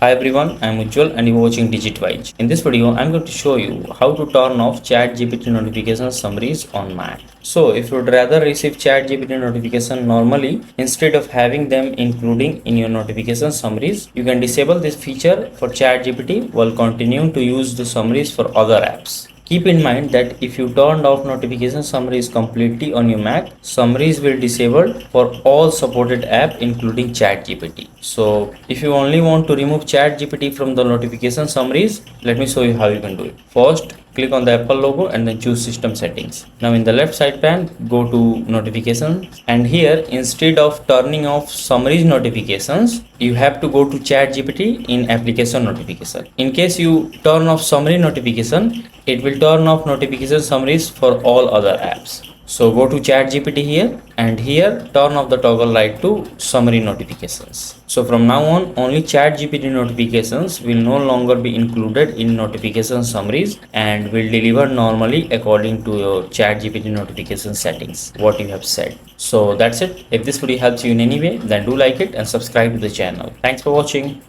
Hi everyone, I'm Ujjwal and you're watching DigitWise. In this video, I'm going to show you how to turn off ChatGPT notification summaries on Mac. So if you'd rather receive ChatGPT notification normally, instead of having them including in your notification summaries, you can disable this feature for ChatGPT while continuing to use the summaries for other apps. Keep in mind that if you turned off notification summaries completely on your Mac, summaries will disable for all supported app including ChatGPT. So if you only want to remove ChatGPT from the notification summaries, let me show you how you can do it. First, click on the Apple logo and then choose system settings. Now in the left side pane, go to notifications, and here instead of turning off summaries notifications, you have to go to ChatGPT in application notification. In case you turn off summary notification, it will turn off notification summaries for all other apps. So go to ChatGPT here, and here turn off the toggle right to summary notifications. So from now on, only ChatGPT notifications will no longer be included in notification summaries and will deliver normally according to your ChatGPT notification settings, what you have said. So that's it. If this video helps you in any way, then do like it and subscribe to the channel. Thanks for watching.